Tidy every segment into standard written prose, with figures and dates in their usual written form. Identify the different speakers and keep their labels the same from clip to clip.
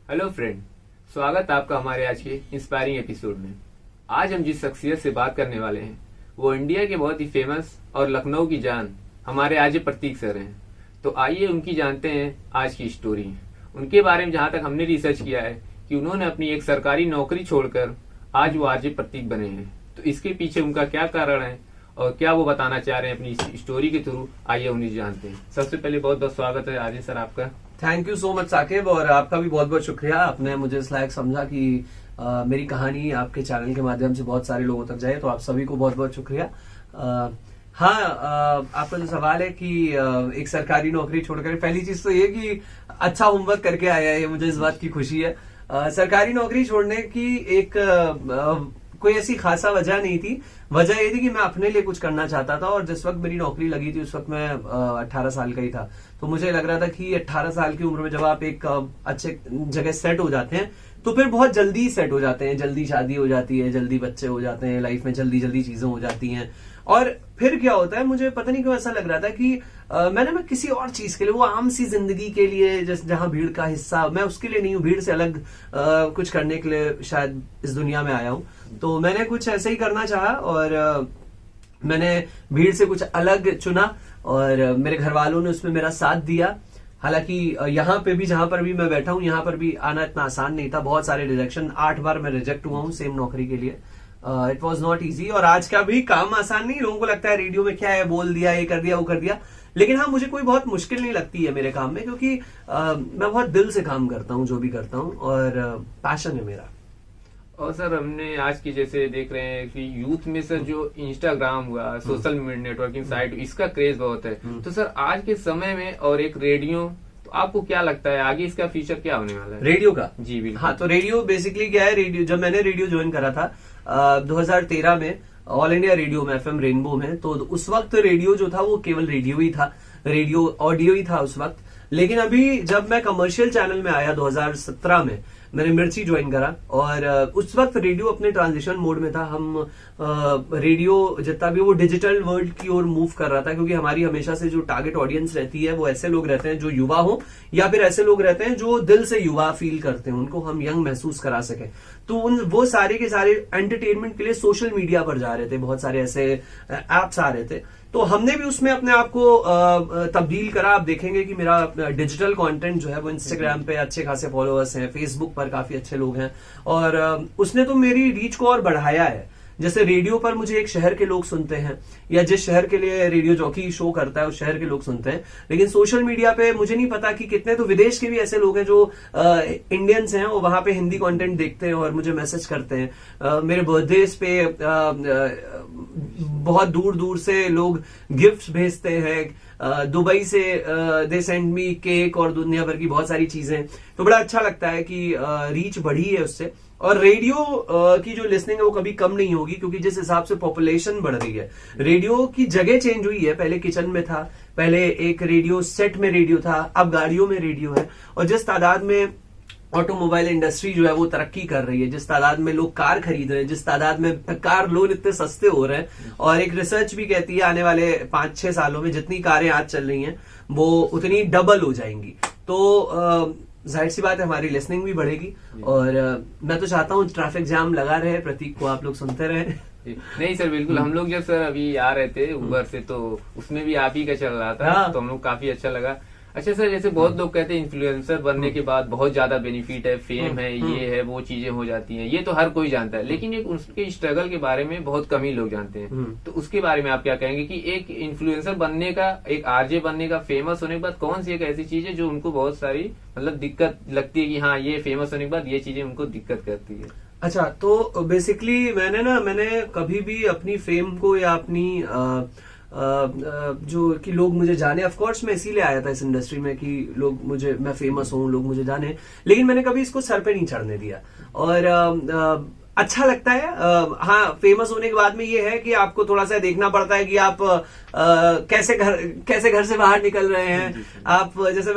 Speaker 1: Hello friend, स्वागत आपका हमारे आज के इंस्पायरिंग एपिसोड में। आज हम जिस शख्सियत से बात करने वाले हैं वो इंडिया के बहुत ही फेमस और लखनऊ की जान हमारे आरजे प्रतीक सर हैं। तो आइए उनकी जानते हैं आज की स्टोरी। उनके बारे में जहां तक हमने रिसर्च किया है कि उन्होंने अपनी एक सरकारी नौकरी छोड़कर आज वो आरजे प्रतीक बने हैं। तो इसके पीछे उनका क्या कारण है और क्या वो बताना चाह रहे हैं अपनी स्टोरी के थ्रू, आइए उन्हें जानते हैं। सबसे पहले बहुत बहुत स्वागत है आरजे सर आपका।
Speaker 2: Thank you so much Saqib, और आपका भी बहुत बहुत शुक्रिया। आपने मुझे इस लायक समझा कि मेरी कहानी आपके चैनल के माध्यम से बहुत सारे लोगों तक जाए, तो आप सभी को बहुत बहुत शुक्रिया। आपका जो सवाल है कि एक सरकारी नौकरी छोड़कर, पहली चीज तो ये कि अच्छा होमवर्क करके आया है, मुझे इस बात की खुशी है। सरकारी नौकरी छोड़ने की एक कोई ऐसी खासा वजह नहीं थी। वजह ये थी कि मैं अपने लिए कुछ करना चाहता था, और जिस वक्त मेरी नौकरी लगी थी उस वक्त मैं 18 साल का ही था। तो मुझे लग रहा था कि 18 साल की उम्र में जब आप एक अच्छे जगह सेट हो जाते हैं तो फिर बहुत जल्दी सेट हो जाते हैं, जल्दी शादी हो जाती है, जल्दी बच्चे हो जाते हैं, लाइफ में जल्दी जल्दी चीजें हो जाती हैं। और फिर क्या होता है, मुझे पता नहीं क्यों ऐसा लग रहा था कि मैं किसी और चीज के लिए, वो आम सी जिंदगी के लिए, जहां भीड़ का हिस्सा, मैं उसके लिए नहीं हूँ, भीड़ से अलग कुछ करने के लिए शायद इस दुनिया में आया हूँ। तो मैंने कुछ ऐसे ही करना चाहा और मैंने भीड़ से कुछ अलग चुना, और मेरे घर वालों ने उसमें मेरा साथ दिया। हालांकि यहाँ पे भी, जहां पर भी मैं बैठा हूँ, यहाँ पर भी आना इतना आसान नहीं था। बहुत सारे रिजेक्शन, 8 बार मैं रिजेक्ट हुआ हूँ सेम नौकरी के लिए। It was not easy. और आज का भी काम आसान नहीं। लोगों को लगता है रेडियो में क्या है, बोल दिया, ये कर दिया, वो कर दिया। लेकिन हाँ, मुझे कोई बहुत मुश्किल नहीं लगती है मेरे काम में, क्योंकि मैं बहुत दिल से काम करता हूँ जो भी करता हूँ, और पैशन है मेरा।
Speaker 1: और सर, हमने आज की जैसे देख रहे हैं कि यूथ में सर जो इंस्टाग्राम हुआ, सोशल नेटवर्किंग साइट, इसका क्रेज बहुत है। तो सर आज के समय में और एक रेडियो, तो आपको क्या लगता है आगे इसका फ्यूचर क्या होने वाला है
Speaker 2: रेडियो का?
Speaker 1: जी बिल्कुल।
Speaker 2: हाँ, तो रेडियो बेसिकली क्या है, रेडियो जब मैंने रेडियो ज्वाइन करा था 2013 में ऑल इंडिया रेडियो में, FM रेनबो में, तो उस वक्त रेडियो जो था वो केवल रेडियो ही था, रेडियो ऑडियो ही था उस वक्त। लेकिन अभी जब मैं कमर्शियल चैनल में आया 2017 में, मैंने मिर्ची ज्वाइन करा, और उस वक्त रेडियो अपने ट्रांजिशन मोड में था। हम रेडियो जितना भी वो डिजिटल वर्ल्ड की ओर मूव कर रहा था, क्योंकि हमारी हमेशा से जो टारगेट ऑडियंस रहती है वो ऐसे लोग रहते हैं जो युवा हो, या फिर ऐसे लोग रहते हैं जो दिल से युवा फील करते हैं, उनको हम यंग महसूस करा सके। तो वो सारे के सारे एंटरटेनमेंट के लिए सोशल मीडिया पर जा रहे थे, बहुत सारे ऐसे एप्स आ रहे थे। तो हमने भी उसमें अपने आप को तब्दील करा। आप देखेंगे कि मेरा डिजिटल कंटेंट जो है वो इंस्टाग्राम पे अच्छे खासे फॉलोअर्स हैं, फेसबुक पर काफी अच्छे लोग हैं, और उसने तो मेरी रीच को और बढ़ाया है। जैसे रेडियो पर मुझे एक शहर के लोग सुनते हैं, या जिस शहर के लिए रेडियो जॉकी शो करता है उस शहर के लोग सुनते हैं, लेकिन सोशल मीडिया पे मुझे नहीं पता कि कितने तो विदेश के भी ऐसे लोग हैं जो इंडियंस हैं, और वहां पे हिंदी कंटेंट देखते हैं और मुझे मैसेज करते हैं। मेरे बर्थडेज पे बहुत दूर दूर से लोग गिफ्ट्स भेजते हैं। दुबई से दे सेंड मी केक और दुनिया भर की बहुत सारी चीजें। तो बड़ा अच्छा लगता है कि रीच बढ़ी है उससे। और रेडियो की जो लिसनिंग है वो कभी कम नहीं होगी, क्योंकि जिस हिसाब से पॉपुलेशन बढ़ रही है, रेडियो की जगह चेंज हुई है। पहले किचन में था, पहले एक रेडियो सेट में रेडियो था, अब गाड़ियों में रेडियो है। और जिस तादाद में ऑटोमोबाइल इंडस्ट्री जो है वो तरक्की कर रही है, जिस तादाद में लोग कार खरीद रहे हैं, जिस तादाद में कार लोन इतने सस्ते हो रहे हैं, और एक रिसर्च भी कहती है आने वाले 5-6 सालों में जितनी कारें आज चल रही हैं वो उतनी डबल हो जाएंगी। तो जाहिर सी बात है हमारी लिसनिंग भी बढ़ेगी। और मैं तो चाहता हूँ ट्रैफिक जाम लगा रहे, प्रतीक को आप लोग सुनते रहे।
Speaker 1: नहीं सर, बिल्कुल। हम लोग जब सर अभी आ रहे थे उबर से, तो उसमें भी आप ही का चल रहा था। तो हम लोग काफी अच्छा लगा। अच्छा सर, जैसे बहुत लोग कहते हैं इन्फ्लुएंसर बनने के बाद बहुत ज्यादा बेनिफिट है, फेम है, ये है, वो चीजें हो जाती हैं, ये तो हर कोई जानता है, लेकिन एक उसके स्ट्रगल के बारे में बहुत कम ही लोग जानते हैं। तो उसके बारे में आप क्या कहेंगे कि एक इन्फ्लुएंसर बनने का, एक आरजे बनने का, फेमस होने के बाद कौन सी एक ऐसी चीज है जो उनको बहुत सारी मतलब दिक्कत लगती है कि हाँ, ये फेमस होने के बाद ये चीजें उनको दिक्कत करती है?
Speaker 2: अच्छा, तो बेसिकली मैंने कभी भी अपनी फेम को या अपनी जो कि लोग मुझे जाने, ऑफ कोर्स मैं इसीलिए आया था इस इंडस्ट्री में कि मैं फेमस हूं, लोग मुझे जाने, लेकिन मैंने कभी इसको सर पे नहीं चढ़ने दिया। और अच्छा लगता है। हाँ, फेमस होने के बाद में ये है कि आपको थोड़ा सा देखना पड़ता है कि आप कैसे घर से बाहर निकल रहे हैं। आप जैसे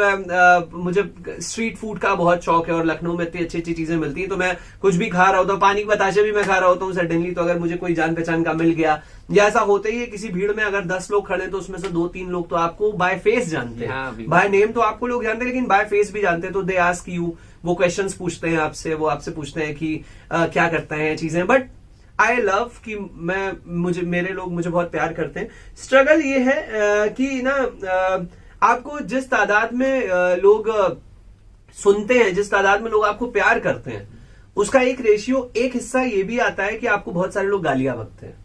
Speaker 2: मुझे स्ट्रीट फूड का बहुत शौक है, और लखनऊ में इतनी अच्छी अच्छी चीजें मिलती हैं, तो मैं कुछ भी खा रहा होता हूँ, पानी के बताशे भी मैं खा रहा होता हूँ सडनली, तो अगर मुझे कोई जान पहचान का मिल गया, या ऐसा होता ही है किसी भीड़ में अगर 10 लोग खड़े हैं तो उसमें से 2-3 लोग तो आपको बाय फेस जानते हैं। बाय नेम तो आपको लोग जानते हैं, लेकिन बाय फेस भी जानते हैं। तो दे आस्क यू वो क्वेश्चंस पूछते हैं आपसे, वो आपसे पूछते हैं कि क्या करते हैं चीजें, बट आई लव कि मेरे लोग मुझे बहुत प्यार करते हैं। स्ट्रगल ये है कि ना आपको जिस तादाद में लोग सुनते हैं, जिस तादाद में लोग आपको प्यार करते हैं, उसका एक रेशियो, एक हिस्सा ये भी आता है कि आपको बहुत सारे लोग गालियां बकते हैं।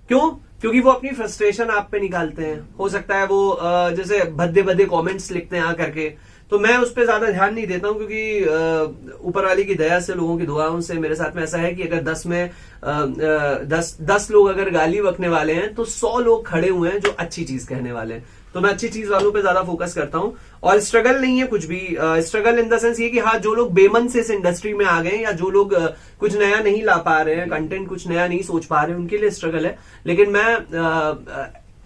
Speaker 2: क्यों? क्योंकि वो अपनी फ्रस्ट्रेशन आप पे निकालते हैं। हो सकता है वो जैसे भद्दे भद्दे कमेंट्स लिखते हैं आ करके, तो मैं उस पर ज्यादा ध्यान नहीं देता हूं, क्योंकि ऊपर वाले की दया से, लोगों की दुआओं से मेरे साथ में ऐसा है कि अगर 10 में 10 लोग अगर गाली बकने वाले हैं तो 100 लोग खड़े हुए हैं जो अच्छी चीज कहने वाले हैं। तो मैं अच्छी चीज वालों पे ज्यादा फोकस करता हूं। और स्ट्रगल नहीं है कुछ भी, स्ट्रगल इन द सेंस ये कि हाँ, जो लोग बेमन से इस इंडस्ट्री में आ गए, या जो लोग कुछ नया नहीं ला पा रहे हैं, कंटेंट कुछ नया नहीं सोच पा रहे हैं, उनके लिए स्ट्रगल है। लेकिन मैं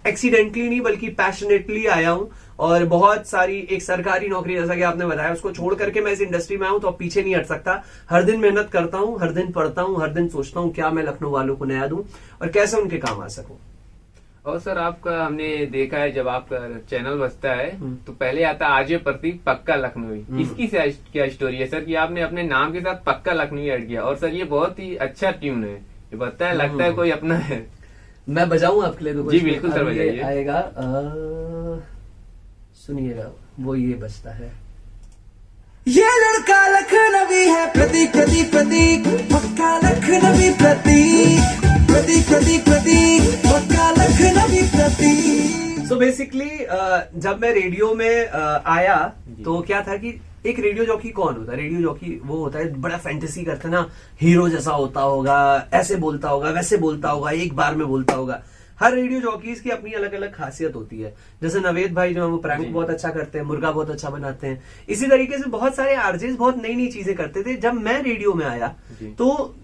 Speaker 2: एक्सीडेंटली नहीं बल्कि पैशनेटली आया हूं, और बहुत सारी एक सरकारी नौकरी जैसा कि आपने बताया उसको छोड़ करके मैं इस इंडस्ट्री में आऊं, तो अब पीछे नहीं हट सकता। हर दिन मेहनत करता हूं, हर दिन पढ़ता हूं, हर दिन सोचता हूं क्या मैं लखनऊ वालों को नया दूं और कैसे उनके काम आ सकूं।
Speaker 1: और सर आपका हमने देखा है जब आपका चैनल बजता है तो पहले आता है आरजे प्रतीक पक्का लखनवी। इसकी क्या स्टोरी है सर कि आपने अपने नाम के साथ पक्का लखनवी ऐड किया? और सर ये बहुत ही अच्छा ट्यून है, ये बजता है, लगता है कोई अपना है।
Speaker 2: मैं बजाऊं आपके लिए? तो
Speaker 1: जी बिल्कुल सर, बजाइए।
Speaker 2: आएगा, सुनिएगा, वो ये बजता है।
Speaker 3: ये लड़का लखनवी है, प्रतीक प्रतीक प्रतीक, पक्का लखनवी प्रतीक, प्रतीक प्रतीक प्रतीक, पक्का लखनवी प्रतीक।
Speaker 2: सो बेसिकली जब मैं रेडियो में आया तो क्या था कि एक रेडियो जॉकी कौन होता है? रेडियो जॉकी वो होता है बड़ा फैंटेसी करता है ना, हीरो जैसा होता होगा, ऐसे बोलता होगा, वैसे बोलता होगा, एक बार में बोलता होगा। हर रेडियो जॉकीज की अपनी अलग अलग खासियत होती है। जैसे नवेद भाई जो है वो प्रैंक बहुत अच्छा करते हैं, मुर्गा बहुत अच्छा बनाते हैं। इसी तरीके से बहुत सारे आरजेस बहुत नई नई चीजें करते थे। जब मैं रेडियो में आया तो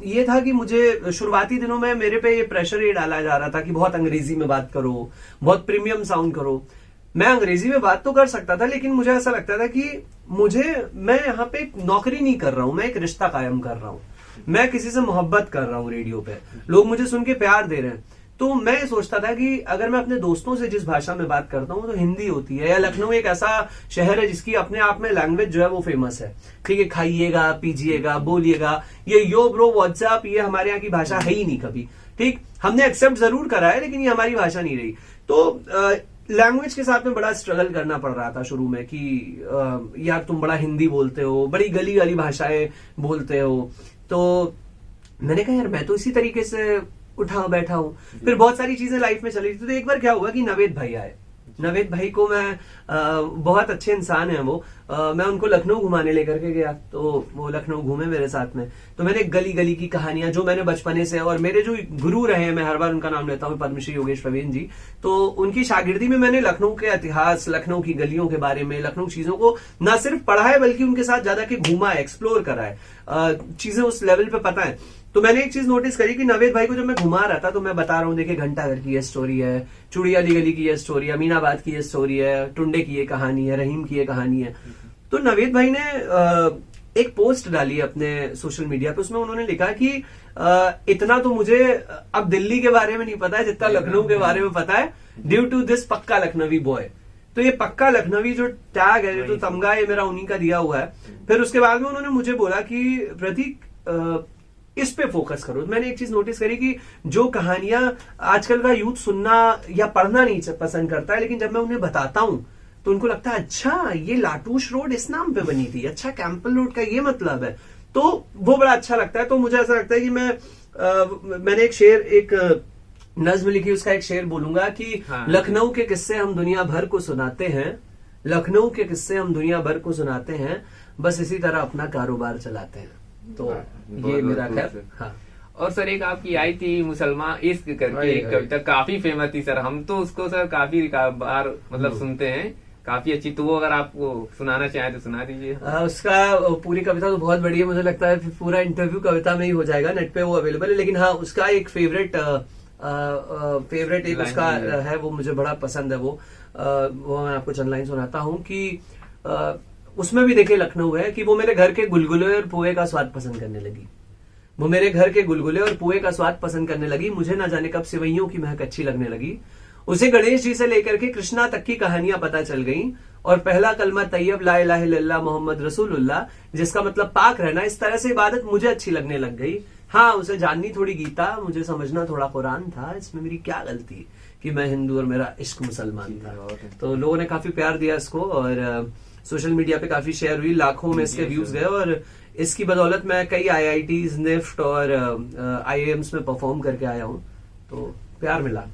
Speaker 2: ये था कि मुझे शुरुआती दिनों में मेरे पे ये प्रेशर ये डाला जा रहा था कि बहुत अंग्रेजी में बात करो, बहुत प्रीमियम साउंड करो। मैं अंग्रेजी में बात तो कर सकता था, लेकिन मुझे ऐसा लगता था कि मैं यहाँ पे एक नौकरी नहीं कर रहा हूं, मैं एक रिश्ता कायम कर रहा हूं, मैं किसी से मोहब्बत कर रहा हूं। रेडियो पे लोग मुझे सुन के प्यार दे रहे हैं। तो मैं सोचता था कि अगर मैं अपने दोस्तों से जिस भाषा में बात करता हूं तो हिंदी होती है, या लखनऊ एक ऐसा शहर है जिसकी अपने आप में लैंग्वेज जो है वो फेमस है। ठीक है, खाइएगा, पीजिएगा, बोलिएगा, ये यो ब्रो व्हाट्सएप, ये हमारे यहाँ की भाषा है ही नहीं कभी। ठीक, हमने एक्सेप्ट जरूर करा है लेकिन ये हमारी भाषा नहीं रही। तो लैंग्वेज के साथ में बड़ा स्ट्रगल करना पड़ रहा था शुरू में कि यार तुम बड़ा हिंदी बोलते हो, बड़ी गली वाली भाषाएं बोलते हो। तो मैंने कहा यार मैं तो इसी तरीके से उठा बैठा हूं। फिर बहुत सारी चीजें लाइफ में चली थी। तो एक बार क्या हुआ कि नवेद भाई आए। नवेद भाई को मैं बहुत अच्छे इंसान है वो, मैं उनको लखनऊ घुमाने लेकर के गया, तो वो लखनऊ घूमे मेरे साथ में। तो मैंने गली गली की कहानियां जो मैंने बचपने से, और मेरे जो गुरु रहे हैं, मैं हर बार उनका नाम लेता हूं, पद्मश्री योगेश प्रवीण जी, तो उनकी शागिर्दी में मैंने लखनऊ के इतिहास, लखनऊ की गलियों के बारे में, लखनऊ चीजों को न सिर्फ पढ़ा है बल्कि उनके साथ ज्यादा के घूमा है, एक्सप्लोर करा है, चीजें उस लेवल पे पता है। तो मैंने एक चीज नोटिस करी कि नवेद भाई को जब मैं घुमा रहा था तो मैं बता रहा हूँ, देखिए घंटाघर की ये स्टोरी है, चुड़ियाली गली की ये स्टोरी है, अमीनाबाद की ये स्टोरी है, टुंडे की ये कहानी है, रहीम की ये कहानी है। तो नवेद भाई ने एक पोस्ट डाली अपने सोशल मीडिया पे, उसमें उन्होंने लिखा कि इतना तो मुझे अब दिल्ली के बारे में नहीं पता है जितना लखनऊ के बारे में पता है, ड्यू टू दिस पक्का लखनवी बॉय। तो ये पक्का लखनवी जो टैग है, जो तमगा, ये मेरा उन्हीं का दिया हुआ है। फिर उसके बाद में उन्होंने मुझे बोला कि प्रतीक इस पे फोकस करो। मैंने एक चीज नोटिस करी कि जो कहानियां आजकल का यूथ सुनना या पढ़ना नहीं पसंद करता है, लेकिन जब मैं उन्हें बताता हूं तो उनको लगता है अच्छा ये लाटूश रोड इस नाम पे बनी थी, अच्छा कैंपल रोड का ये मतलब है। तो वो बड़ा अच्छा लगता है। तो मुझे ऐसा लगता है कि मैंने एक शेर, एक नज्म लिखी, उसका एक शेर बोलूंगा कि लखनऊ के किस्से हम दुनिया भर को सुनाते हैं, लखनऊ के किस्से हम दुनिया भर को सुनाते हैं, बस इसी तरह अपना कारोबार चलाते हैं। तो ये मेरा खैर। हाँ।
Speaker 1: और सर एक आपकी आई थी मुसलमान इश्क करके एक कविता, काफी फेमस थी सर, हम तो उसको सर काफी बार मतलब सुनते हैं, काफी अच्छी। तो वो अगर आपको सुनाना चाहें तो सुना दीजिए।
Speaker 2: उसका पूरी कविता तो बहुत बढ़िया, मुझे लगता है पूरा इंटरव्यू कविता में ही हो जाएगा, नेट पे वो अवेलेबल है। लेकिन हाँ, उसका एक फेवरेट एक उसका है, वो मुझे बड़ा पसंद है। वो मैं आपको चंद लाइन सुनाता हूँ कि उसमें भी देखिए लखनऊ है कि वो मेरे घर के गुलगुले और पुए का स्वाद पसंद करने लगी, वो मेरे घर के गुलगुले और पुए का स्वाद पसंद करने लगी, मुझे ना जाने कब सेवइयों की महक अच्छी लगने लगी, उसे गणेश जी से लेकर के कृष्णा तक की कहानियां पता चल गईं, और पहला कलमा तैयब ला इलाहा इल्लल्लाह मोहम्मद रसूलुल्लाह, जिसका मतलब पाक रहना, इस तरह से इबादत मुझे अच्छी लगने लग गई। हाँ, उसे जाननी थोड़ी गीता, मुझे समझना थोड़ा कुरान था, इसमें मेरी क्या गलती कि मैं हिंदू और मेरा इश्क मुसलमान था। तो लोगों ने काफी प्यार दिया इसको और सोशल मीडिया पे काफी शेयर हुई, लाखों में इसके व्यूज गए और इसकी बदौलत मैं कई IITs, निफ्ट और IIMs में परफॉर्म करके आया हूँ, तो प्यार मिला।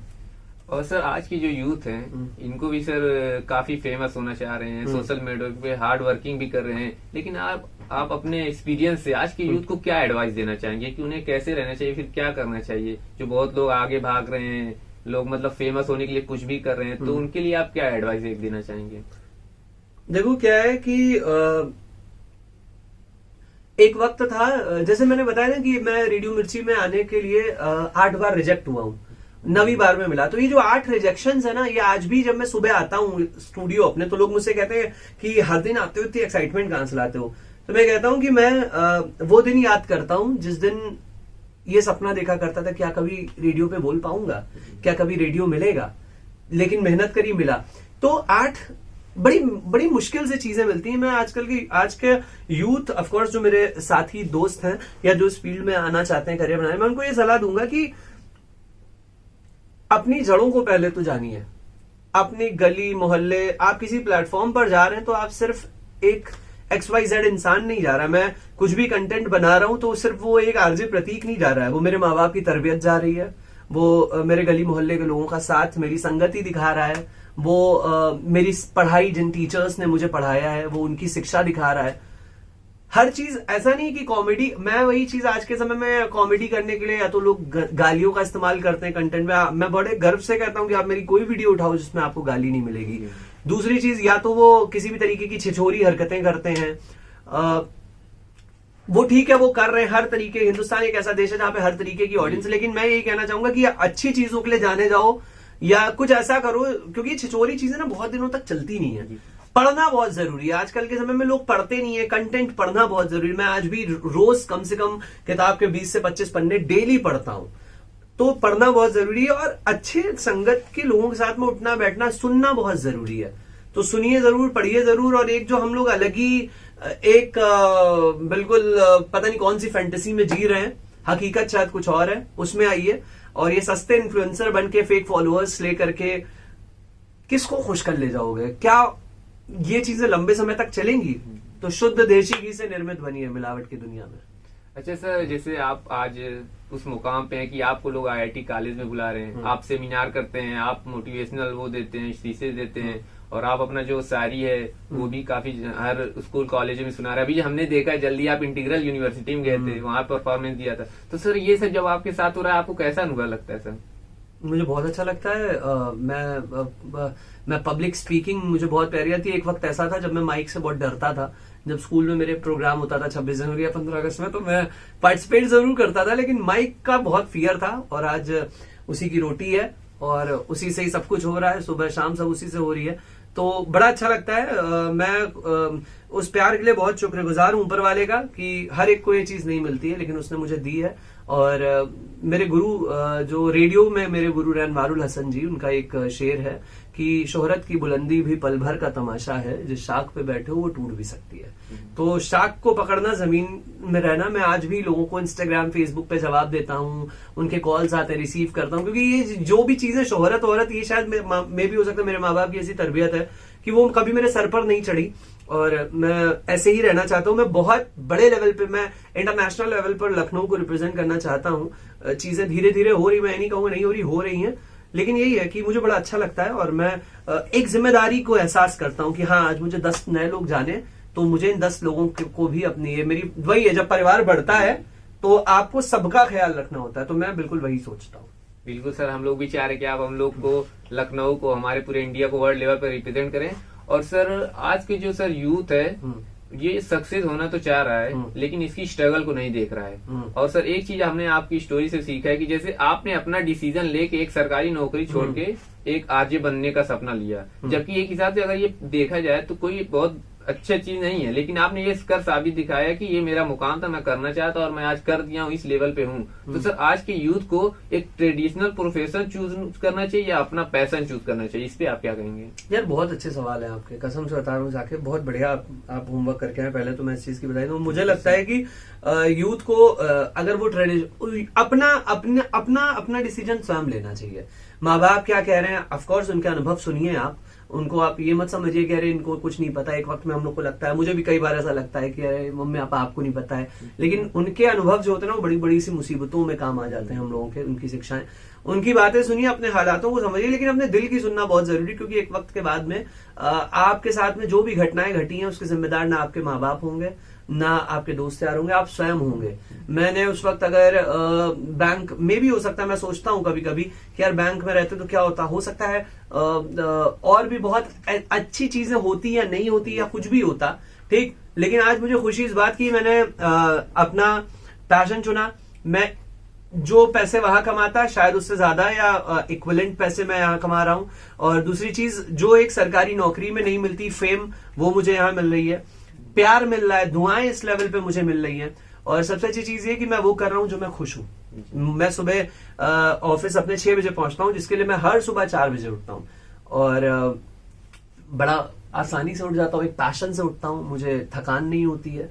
Speaker 1: और सर आज की जो यूथ है इनको भी सर काफी फेमस होना चाह रहे हैं, सोशल मीडिया पे हार्ड वर्किंग भी कर रहे हैं, लेकिन आप अपने एक्सपीरियंस से आज के यूथ को क्या एडवाइस देना चाहेंगे कि उन्हें कैसे रहना चाहिए, फिर क्या करना चाहिए? जो बहुत लोग आगे भाग रहे हैं, लोग मतलब फेमस होने के लिए कुछ भी कर रहे हैं, तो उनके लिए आप क्या एडवाइस देना चाहेंगे?
Speaker 2: देखो क्या है कि एक वक्त था, जैसे मैंने बताया ना कि मैं रेडियो मिर्ची में आने के लिए 8 बार रिजेक्ट हुआ हूँ, 9वीं बार में मिला। तो ये जो 8 रिजेक्शन है ना, ये आज भी जब मैं सुबह आता हूँ स्टूडियो अपने, तो लोग मुझसे कहते हैं कि हर दिन आते हो, इतनी एक्साइटमेंट कहां से लाते हो? तो मैं कहता हूं कि मैं वो दिन याद करता हूं जिस दिन ये सपना देखा करता था, क्या कभी रेडियो पे बोल पाऊंगा, क्या कभी रेडियो मिलेगा, लेकिन मेहनत करी मिला। तो 8 बड़ी मुश्किल से चीजें मिलती हैं। मैं आज के यूथ, ऑफ कोर्स जो मेरे साथी दोस्त हैं या जो इस फील्ड में आना चाहते हैं, करियर बनाने, मैं उनको ये सलाह दूंगा कि अपनी जड़ों को पहले तो जानिए। अपनी गली मोहल्ले, आप किसी प्लेटफॉर्म पर जा रहे हैं तो आप सिर्फ एक XYZ इंसान नहीं जा रहा। मैं कुछ भी कंटेंट बना रहा हूं तो सिर्फ वो एक आरजे प्रतीक नहीं जा रहा है, वो मेरे माँ बाप की तरबियत जा रही है, वो मेरे गली मोहल्ले के लोगों का साथ, मेरी संगति दिखा रहा है, वो मेरी पढ़ाई, जिन टीचर्स ने मुझे पढ़ाया है वो उनकी शिक्षा दिखा रहा है। हर चीज ऐसा नहीं कि कॉमेडी, मैं वही चीज आज के समय में कॉमेडी करने के लिए या तो लोग गालियों का इस्तेमाल करते हैं कंटेंट में। मैं बड़े गर्व से कहता हूं कि आप मेरी कोई वीडियो उठाओ जिसमें आपको गाली नहीं मिलेगी। दूसरी चीज, या तो वो किसी भी तरीके की छिछोरी हरकतें करते हैं, वो ठीक है, वो कर रहे हैं हर तरीके। हिंदुस्तान एक ऐसा देश है जहां पे हर तरीके की ऑडियंस, लेकिन मैं यही कहना चाहूंगा कि अच्छी चीजों के लिए जाने जाओ या कुछ ऐसा करो, क्योंकि छिछोरी चीजें ना बहुत दिनों तक चलती नहीं है। पढ़ना बहुत जरूरी है, आजकल के समय में लोग पढ़ते नहीं है, कंटेंट पढ़ना बहुत जरूरी है। मैं आज भी रोज कम से कम किताब के 20 से 25 पन्ने डेली पढ़ता हूं, तो पढ़ना बहुत जरूरी है। और अच्छे संगत के लोगों के साथ में उठना बैठना, सुनना बहुत जरूरी है। तो सुनिए जरूर, पढ़िए जरूर। और एक जो हम लोग अलग ही एक बिल्कुल पता नहीं कौन सी फैंटेसी में जी रहे हैं, हकीकत शायद कुछ और है, उसमें आइए। और ये सस्ते इन्फ्लुएंसर बन के फेक फॉलोअर्स लेकर के किसको खुश कर ले जाओगे? क्या ये चीजें लंबे समय तक चलेंगी? तो शुद्ध देशी घी से निर्मित बनिए मिलावट की दुनिया में।
Speaker 1: अच्छा सर, जैसे आप आज उस मुकाम पे हैं कि आपको लोग IIT कॉलेज में बुला रहे हैं, आप सेमिनार करते हैं, आप मोटिवेशनल वो देते हैं, शीशे देते हैं, और आप अपना जो शायरी है वो भी काफी हर स्कूल कॉलेज में सुना रहे हैं। अभी हमने देखा है, जल्दी आप इंटीग्रल यूनिवर्सिटी में गए थे, वहां परफॉर्मेंस दिया था। तो सर ये सब जब आपके साथ हो रहा है, आपको कैसा अनुभव लगता है सर?
Speaker 2: मुझे बहुत अच्छा लगता है। मैं पब्लिक स्पीकिंग मुझे बहुत प्यारी आती है। एक वक्त ऐसा था जब मैं माइक से बहुत डरता था। जब स्कूल में मेरे प्रोग्राम होता था 26 जनवरी या 15 अगस्त में, तो मैं पार्टिसिपेट जरूर करता था, लेकिन माइक का बहुत फियर था। और आज उसी की रोटी है और उसी से ही सब कुछ हो रहा है, सुबह शाम सब उसी से हो रही है, तो बड़ा अच्छा लगता है। मैं उस प्यार के लिए बहुत शुक्रगुजार हूं ऊपर वाले का कि हर एक को ये चीज नहीं मिलती है, लेकिन उसने मुझे दी है। और मेरे गुरु, जो रेडियो में मेरे गुरु रहे अनवारुल हसन जी, उनका एक शेर है कि शोहरत की बुलंदी भी पल भर का तमाशा है, जिस शाख पे बैठे हो वो टूट भी सकती है। तो शाख को पकड़ना, जमीन में रहना। मैं आज भी लोगों को इंस्टाग्राम, फेसबुक पे जवाब देता हूँ, उनके कॉल्स आते हैं, रिसीव करता हूँ, क्योंकि ये जो भी चीजें शोहरत वोहरत, ये शायद मैं भी हो सकता है मेरे माँ बाप की ऐसी तरबियत है कि वो कभी मेरे सर पर नहीं चढ़ी, और मैं ऐसे ही रहना चाहता हूँ। मैं बहुत बड़े लेवल पे, मैं इंटरनेशनल लेवल पर लखनऊ को रिप्रेजेंट करना चाहता हूँ। चीजें धीरे धीरे हो रही, मैं नहीं कहूँगा नहीं हो रही हैं, लेकिन यही है कि मुझे बड़ा अच्छा लगता है। और मैं एक जिम्मेदारी को एहसास करता हूँ कि हाँ, आज मुझे 10 नए लोग जाने, तो मुझे इन 10 लोगों को भी अपनी, ये मेरी वही है, जब परिवार बढ़ता है तो आपको सबका ख्याल रखना होता है। तो मैं बिल्कुल वही सोचता हूँ।
Speaker 1: बिल्कुल सर, हम लोग भी चाह रहे हैं कि आप हम लोग को, लखनऊ को, हमारे पूरे इंडिया को वर्ल्ड लेवल पर रिप्रेजेंट करें। और सर आज के जो सर यूथ है, ये सक्सेस होना तो चाह रहा है, लेकिन इसकी स्ट्रगल को नहीं देख रहा है। और सर एक चीज हमने आपकी स्टोरी से सीखा है कि जैसे आपने अपना डिसीजन लेके एक सरकारी नौकरी छोड़ के एक आरजे बनने का सपना लिया, जबकि एक हिसाब से अगर ये देखा जाए तो कोई बहुत अच्छी चीज नहीं है, लेकिन आपने ये कर साबित दिखाया कि ये मेरा मुकाम था, मैं करना चाहता और मैं आज कर दिया हूँ, इस लेवल पे हूँ। तो सर आज के यूथ को एक ट्रेडिशनल प्रोफेशन चूज करना चाहिए या अपना पैशन चूज करना चाहिए, इस पे आप क्या कहेंगे?
Speaker 2: यार बहुत अच्छे सवाल है आपके, कसम से बता रहा हूँ जाके, बहुत बढ़िया आप होमवर्क करके आए। पहले तो मैं इस चीज की बधाई दूं। मुझे लगता है कि यूथ को अगर वो अपना डिसीजन स्वयं लेना चाहिए। माँ बाप क्या कह रहे हैं, ऑफकोर्स उनके अनुभव सुनिए आप, उनको आप ये मत समझिए कि अरे इनको कुछ नहीं पता। एक वक्त में हम लोग को लगता है, मुझे भी कई बार ऐसा लगता है कि अरे मम्मी पापा आपको नहीं पता है, लेकिन उनके अनुभव जो होते हैं ना वो बड़ी बड़ी सी मुसीबतों में काम आ जाते हैं हम लोगों के। उनकी शिक्षाएं, उनकी बातें सुनिए, अपने हालातों को समझिए, लेकिन अपने दिल की सुनना बहुत जरूरी, क्योंकि एक वक्त के बाद में आपके साथ में जो भी घटनाएं घटी हैं उसके जिम्मेदार ना आपके माँ बाप होंगे, ना आपके दोस्त यार होंगे, आप स्वयं होंगे। मैंने उस वक्त अगर बैंक में भी हो सकता है, मैं सोचता हूँ कभी कभी कि यार बैंक में रहते तो क्या होता, हो सकता है और भी बहुत अच्छी चीजें होती या नहीं होती या कुछ भी होता, ठीक। लेकिन आज मुझे खुशी इस बात की, मैंने अपना पैशन चुना। मैं जो पैसे वहां कमाता शायद उससे ज्यादा या इक्विवेलेंट पैसे मैं यहाँ कमा रहा हूं। और दूसरी चीज जो एक सरकारी नौकरी में नहीं मिलती, फेम, वो मुझे यहाँ मिल रही है, प्यार मिल रहा है, दुआएं इस लेवल पे मुझे मिल रही हैं। और सबसे अच्छी चीज ये कि मैं वो कर रहा हूं जो मैं खुश हूं। मैं सुबह ऑफिस अपने 6 बजे पहुंचता हूं, जिसके लिए मैं हर सुबह 4 बजे उठता हूं और बड़ा आसानी से उठ जाता हूं, एक पैशन से उठता हूं, मुझे थकान नहीं होती है,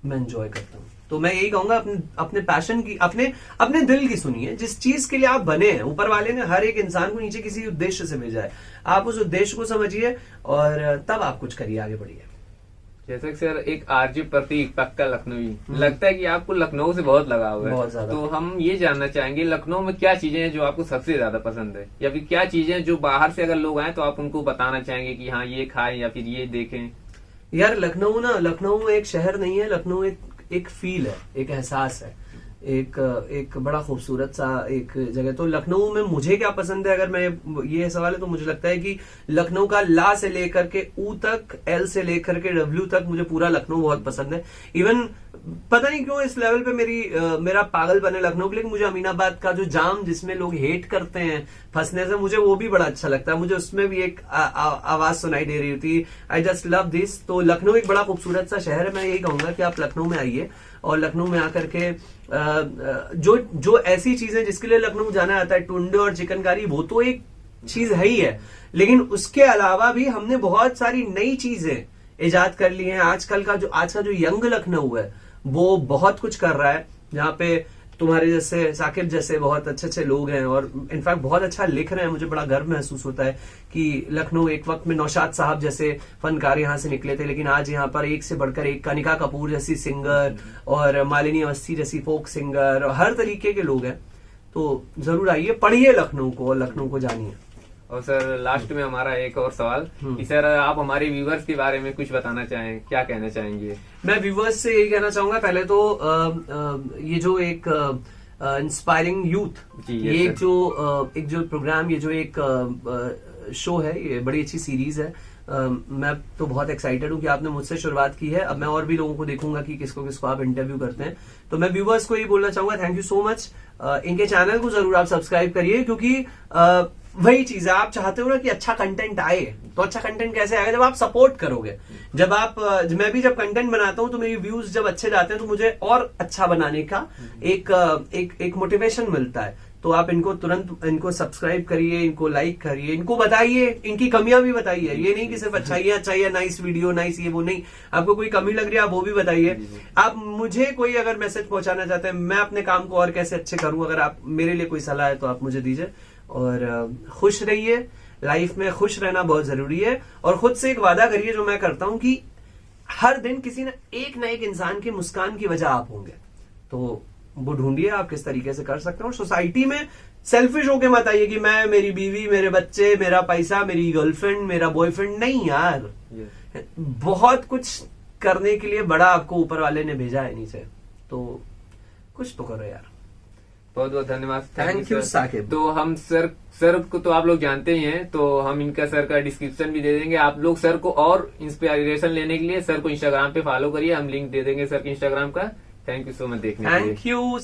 Speaker 2: मैं एंजॉय करता हूं। तो मैं यही कहूंगा, अपने पैशन की, अपने दिल की सुनिए। जिस चीज के लिए आप बने हैं, ऊपर वाले ने हर एक इंसान को नीचे किसी उद्देश्य से भेजा है, आप उस उद्देश्य को समझिए और तब आप कुछ करिए, आगे बढ़िए।
Speaker 1: जैसे कि सर एक आरजे प्रतीक पक्का लखनवी, लगता है कि आपको लखनऊ से बहुत लगाव है,
Speaker 2: बहुत ज्यादा।
Speaker 1: तो हम ये जानना चाहेंगे लखनऊ में क्या चीजें हैं जो आपको सबसे ज्यादा पसंद है, या फिर क्या चीजें जो बाहर से अगर लोग आए तो आप उनको बताना चाहेंगे कि हाँ ये खाएं या फिर ये देखें?
Speaker 2: यार लखनऊ एक शहर नहीं है, लखनऊ एक फील है, एक एहसास है, एक बड़ा खूबसूरत सा एक जगह। तो लखनऊ में मुझे क्या पसंद है, अगर मैं ये सवाल है तो मुझे लगता है कि लखनऊ का ला से लेकर के ऊ तक, एल से लेकर के डब्ल्यू तक, मुझे पूरा लखनऊ बहुत पसंद है। इवन पता नहीं क्यों इस लेवल पे मेरा पागल बने लखनऊ के लिए, मुझे अमीनाबाद का जो जाम जिसमें लोग हेट करते हैं फंसने से, मुझे वो भी बड़ा अच्छा लगता है। मुझे उसमें भी एक आवाज सुनाई दे रही होती, आई जस्ट लव दिस। तो लखनऊ एक बड़ा खूबसूरत सा शहर है। मैं यही कहूंगा कि आप लखनऊ में आइए और लखनऊ में आकर के जो ऐसी चीजें जिसके लिए लखनऊ जाना जाता है, टुंडे और चिकनकारी, वो तो एक चीज है ही है, लेकिन उसके अलावा भी हमने बहुत सारी नई चीजें इजाद कर ली हैं। आज का जो यंग लखनऊ है वो बहुत कुछ कर रहा है, जहाँ पे तुम्हारे जैसे साकिब जैसे बहुत अच्छे अच्छे लोग हैं और इनफैक्ट बहुत अच्छा लिख रहे हैं। मुझे बड़ा गर्व महसूस होता है कि लखनऊ, एक वक्त में नौशाद साहब जैसे फनकार यहाँ से निकले थे, लेकिन आज यहाँ पर एक से बढ़कर एक, कनिका कपूर जैसी सिंगर और मालिनी अवस्थी जैसी फोक सिंगर और हर तरीके के लोग हैं। तो जरूर आइए, पढ़िए लखनऊ को और लखनऊ को जानिए।
Speaker 1: और सर लास्ट में हमारा एक और सवाल कि सर आप हमारे व्यूवर्स के बारे में कुछ बताना चाहें, क्या कहना चाहेंगे?
Speaker 2: मैं व्यूवर्स से यही कहना चाहूंगा, पहले तो ये जो एक इंस्पायरिंग यूथ, ये एक जो प्रोग्राम, ये जो एक शो है, ये बड़ी अच्छी सीरीज है। मैं तो बहुत एक्साइटेड हूँ कि आपने मुझसे शुरुआत की है। अब मैं और भी लोगों को देखूंगा कि किसको किसको आप इंटरव्यू करते हैं। तो मैं व्यूवर्स को ये बोलना चाहूंगा, थैंक यू सो मच। इनके चैनल को जरूर आप सब्सक्राइब करिए, क्योंकि वही चीज है, आप चाहते हो ना कि अच्छा कंटेंट आए, तो अच्छा कंटेंट कैसे आएगा? जब आप सपोर्ट करोगे। मैं भी जब कंटेंट बनाता हूँ तो मेरी व्यूज जब अच्छे जाते हैं तो मुझे और अच्छा बनाने का एक मोटिवेशन मिलता है। तो आप इनको सब्सक्राइब करिए, इनको लाइक करिए, इनको बताइए, इनकी कमियां भी बताइए। ये नहीं कि सिर्फ अच्छा नाइस वीडियो, नाइस ये वो नहीं, आपको कोई कमी लग रही है आप वो भी बताइए। आप मुझे कोई अगर मैसेज पहुंचाना चाहते हैं, मैं अपने काम को और कैसे अच्छे करूं, अगर आप मेरे लिए कोई सलाह है तो आप मुझे दीजिए। और खुश रहिए, लाइफ में खुश रहना बहुत जरूरी है। और खुद से एक वादा करिए, जो मैं करता हूं, कि हर दिन किसी न एक इंसान की मुस्कान की वजह आप होंगे। तो वो ढूंढिए आप किस तरीके से कर सकते हो। सोसाइटी में सेल्फिश होके मत आइए कि मैं, मेरी बीवी, मेरे बच्चे, मेरा पैसा, मेरी गर्लफ्रेंड, मेरा बॉयफ्रेंड, नहीं यार। बहुत कुछ करने के लिए बड़ा आपको ऊपर वाले ने भेजा है नीचे, तो कुछ तो करो यार।
Speaker 1: बहुत बहुत धन्यवाद।
Speaker 2: Thank you Saqib.
Speaker 1: तो हम सर को तो आप लोग जानते ही हैं, तो हम इनका सर का डिस्क्रिप्शन भी दे देंगे। आप लोग सर को और इंस्पिरेशन लेने के लिए सर को इंस्टाग्राम पे फॉलो करिए, हम लिंक दे देंगे सर के इंस्टाग्राम का। थैंक यू सो मच देखने के लिए।
Speaker 2: Thank you.